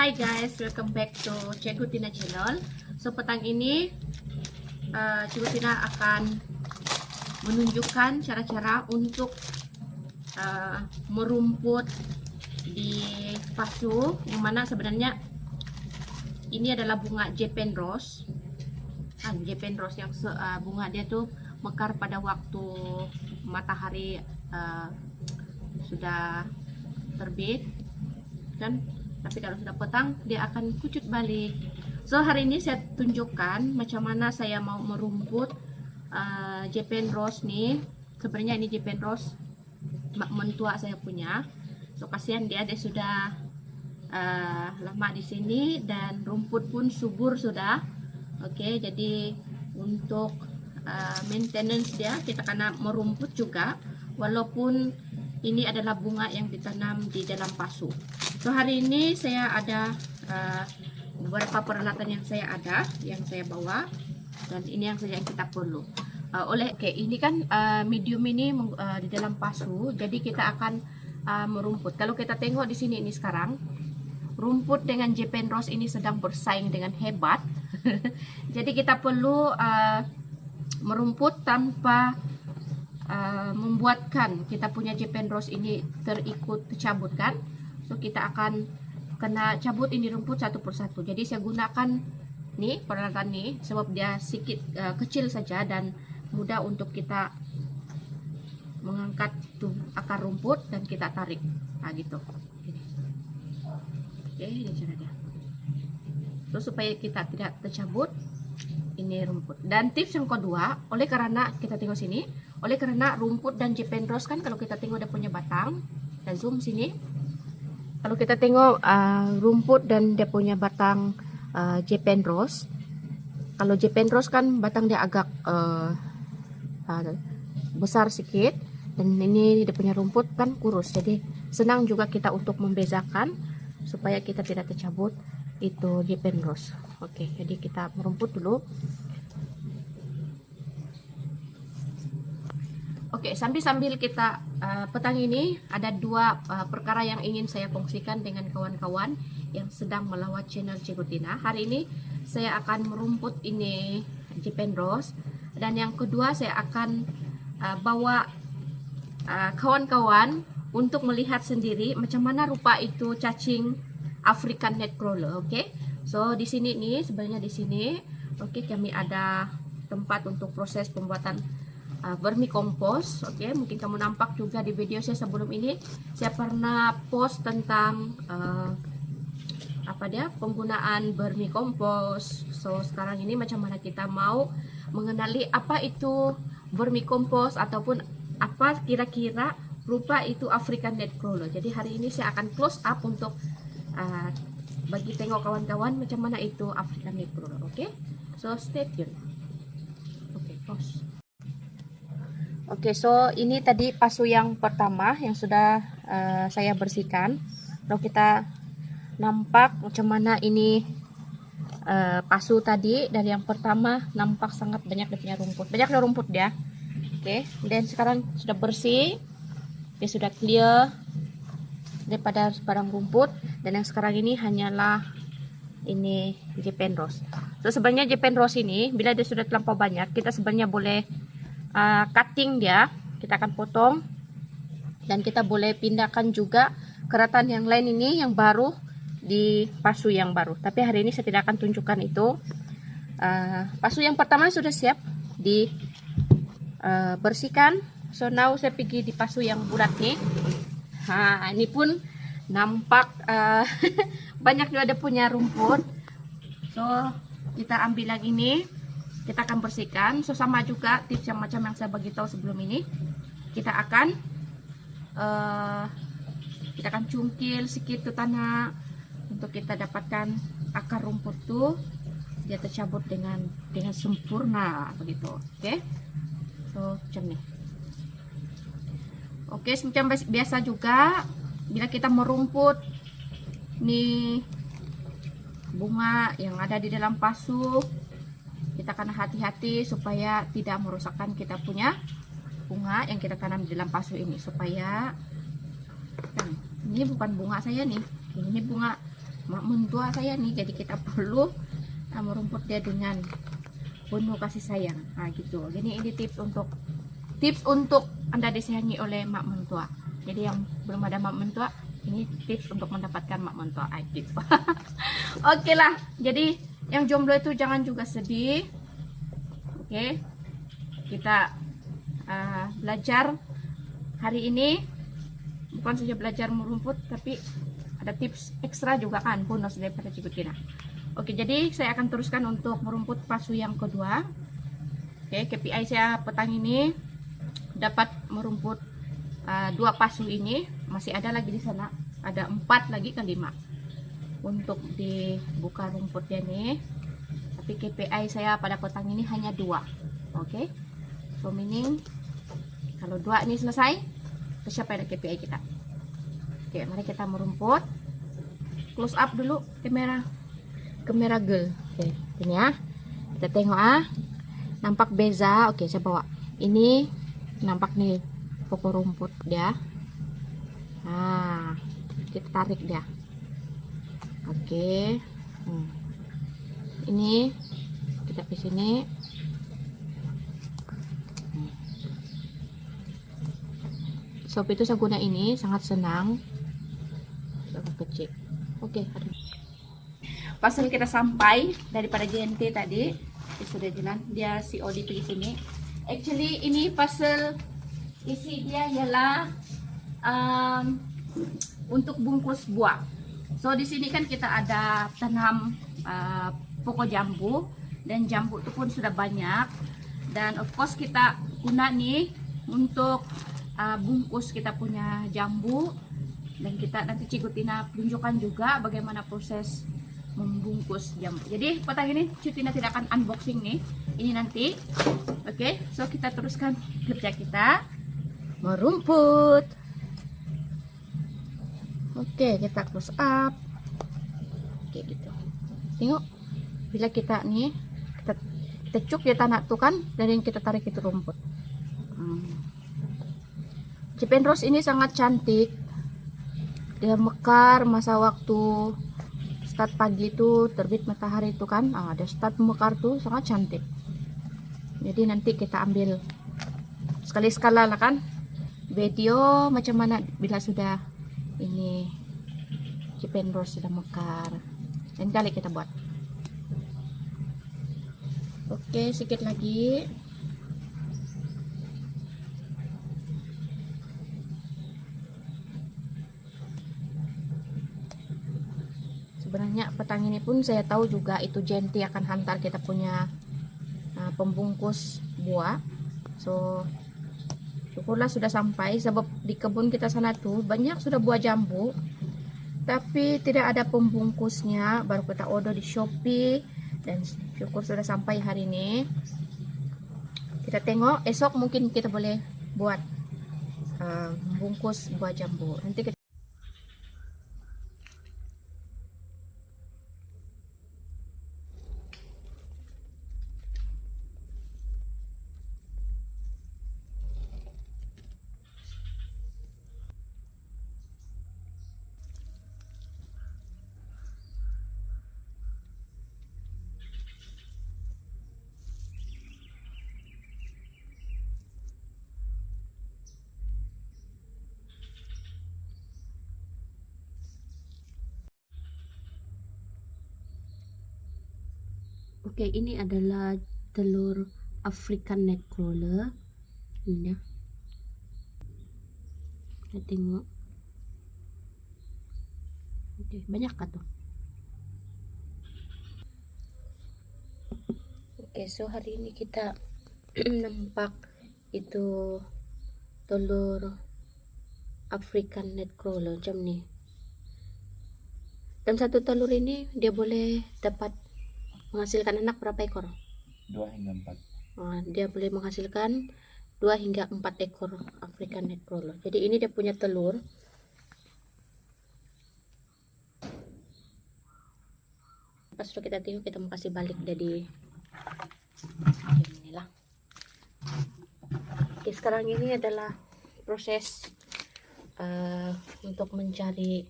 Hi guys, welcome back to Cikgu Tina channel. So petang ini Cikgu Tina akan menunjukkan cara-cara untuk merumput di pasu, yang mana sebenarnya ini adalah bunga Japan Rose. Japan Rose yang bunga dia tuh mekar pada waktu matahari sudah terbit kan. Tapi kalau sudah petang dia akan kucut balik. So hari ini saya tunjukkan macam mana saya mau merumput Japan Rose nih. Sebenarnya ini Japan Rose mentua saya punya. So kasihan dia sudah lama di sini dan rumput pun subur sudah. Oke, jadi untuk maintenance dia kita kena merumput juga, walaupun ini adalah bunga yang ditanam di dalam pasu. So hari ini saya ada beberapa peralatan yang saya bawa, dan ini yang kita perlu. Ini kan medium ini di dalam pasu, jadi kita akan merumput. Kalau kita tengok di sini ini sekarang, rumput dengan Japan Rose ini sedang bersaing dengan hebat. Jadi kita perlu merumput tanpa membuatkan kita punya Japan Rose ini tercabut kan. So kita akan kena cabut ini rumput satu persatu. Jadi saya gunakan nih peralatan nih sebab dia sedikit kecil saja dan mudah untuk kita mengangkat tuh akar rumput dan kita tarik. Nah gitu. Oke, ini cara dia. So supaya kita tidak tercabut ini rumput. Dan tips yang kedua, oleh karena kita tengok sini, oleh karena rumput dan Japan Rose kan kalau kita tengok dia punya batang, dan zoom sini. Kalau kita tengok rumput dan dia punya batang Japan Rose. Kalau Japan Rose kan batang dia agak besar sedikit, dan ini dia punya rumput kan kurus. Jadi senang juga kita untuk membezakan supaya kita tidak tercabut itu Japan Rose. Oke, jadi kita merumput dulu. Oke, sambil kita petang ini ada dua perkara yang ingin saya kongsikan dengan kawan-kawan yang sedang melawat channel Cikgu Tina. Hari ini saya akan merumput ini Japan Rose, dan yang kedua saya akan bawa kawan-kawan untuk melihat sendiri macam mana rupa itu cacing African Nightcrawler. Oke, so di sini nih sebenarnya di sini, oke, kami ada tempat untuk proses pembuatan vermicompost. Oke, mungkin kamu nampak juga di video saya sebelum ini, saya pernah post tentang penggunaan vermicompost. So sekarang ini macam mana kita mau mengenali apa itu vermicompost ataupun apa kira-kira rupa itu African Nightcrawler. Jadi hari ini saya akan close up untuk bagi tengok kawan-kawan macam mana itu African Nightcrawler. Oke, so stay tune. Oke, pause. Oke, so ini tadi pasu yang pertama yang sudah saya bersihkan. Lalu kita nampak macam mana ini pasu tadi. Dari yang pertama nampak sangat banyak dia punya rumput. Banyaknya rumput dia. Oke, dan sekarang sudah bersih. Dia sudah clear daripada barang rumput, dan yang sekarang ini hanyalah ini Japan Rose. So sebenarnya Japan Rose ini bila dia sudah terlampau banyak, kita sebenarnya boleh cutting dia, kita akan potong, dan kita boleh pindahkan juga keratan yang lain ini yang baru di pasu yang baru. Tapi hari ini saya tidak akan tunjukkan itu. Pasu yang pertama sudah siap di bersihkan. So now saya pergi di pasu yang bulat nih. Ini pun nampak banyak juga ada punya rumput. So kita ambil lagi nih, kita akan bersihkan. So sama juga tips yang macam yang saya bagi tahu sebelum ini. Kita akan cungkil sedikit ke tanah untuk kita dapatkan akar rumput tuh dia tercabut dengan sempurna begitu. Oke, so macam nih. Oke, semacam biasa juga bila kita merumput nih bunga yang ada di dalam pasu, kita akan hati-hati supaya tidak merusakkan kita punya bunga yang kita tanam di dalam pasu ini. Supaya ini bukan bunga saya nih, ini bunga mak mentua saya nih, jadi kita perlu merumput dia dengan penuh kasih sayang. Nah gitu. Jadi ini tips untuk Anda disayangi oleh mak mentua. Jadi yang belum ada mak mentua, ini tips untuk mendapatkan mak mentua gitu. Oke lah. Jadi yang jomblo itu jangan juga sedih. Oke. Kita belajar hari ini, bukan saja belajar merumput, tapi ada tips ekstra juga kan, bonus daripada Cikgu Tina. Oke, jadi saya akan teruskan untuk merumput pasu yang kedua. Oke, KPI saya petang ini dapat merumput 2 pasu ini. Masih ada lagi di sana, ada 4 lagi ke 5 untuk dibuka rumputnya nih. Tapi KPI saya pada petang ini hanya 2. Oke, so meaning kalau 2 ini selesai, tercapai KPI kita. Oke, mari kita merumput. Close up dulu kamera girl. Oke, ini ya. Kita tengok nampak beza. Oke, saya bawa. Ini nampak nih pokok rumput dia. Nah, kita tarik dia. Oke. Ini kita ke sini. Sob itu saya guna ini sangat senang. Sangat kecil. Oke, pasal kita sampai daripada JNT tadi, sudah jalan dia COD pergi sini. Actually ini pasal isi dia ialah untuk bungkus buah. So di sini kan kita ada tanam pokok jambu, dan jambu itu pun sudah banyak, dan of course kita guna nih untuk bungkus kita punya jambu. Dan kita nanti Cikgu Tina tunjukkan juga bagaimana proses membungkus jambu. Jadi petang ini Cikgu Tina tidak akan unboxing nih, ini nanti. Oke, so kita teruskan kerja kita merumput. Oke, kita close up. Oke gitu. Tengok, bila kita nih kita cuk di tanah tuh kan, dan kita tarik itu rumput. Cipen Rose ini sangat cantik. Dia mekar masa waktu start pagi itu, terbit matahari itu kan, dia start mekar tuh sangat cantik. Jadi nanti kita ambil sekali-sekala lah kan video macam mana bila sudah ini Cipen Rose sudah mekar, dan kali kita buat. Oke, sedikit lagi. Sebenarnya petang ini pun saya tahu juga itu JNT akan hantar kita punya pembungkus buah. So syukurlah sudah sampai, sebab di kebun kita sana tuh banyak sudah buah jambu, tapi tidak ada pembungkusnya. Baru kita order di Shopee, dan syukur sudah sampai hari ini. Kita tengok esok mungkin kita boleh buat bungkus buah jambu. Nanti kita Oke, ini adalah telur African Nightcrawler. Ini ya. Kita tengok. Oke, banyak kan tuh. Oke, so hari ini kita nampak itu telur African Nightcrawler macam nih. Dan satu telur ini dia boleh dapat menghasilkan anak berapa ekor? 2 hingga 4. Dia boleh menghasilkan 2 hingga 4 ekor African Nightcrawler. Jadi ini dia punya telur. Pas sudah kita tengok, kita mau kasih balik jadi inilah. Oke, sekarang ini adalah proses untuk mencari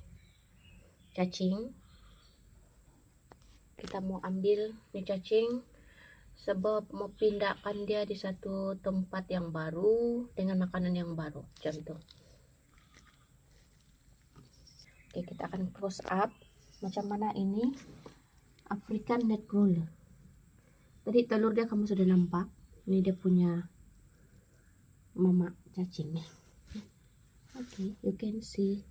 cacing. kita mau ambil nih cacing, sebab mau pindahkan dia di satu tempat yang baru dengan makanan yang baru macam itu. Oke, kita akan close up macam mana ini African Nightcrawler. Tadi telur dia kamu sudah nampak, ini dia punya mama cacing. Okay, you can see.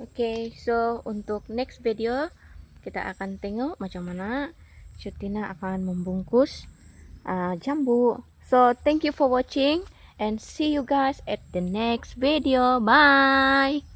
Oke, so untuk next video kita akan tengok macam mana Syutina akan membungkus jambu. So thank you for watching and see you guys at the next video. Bye.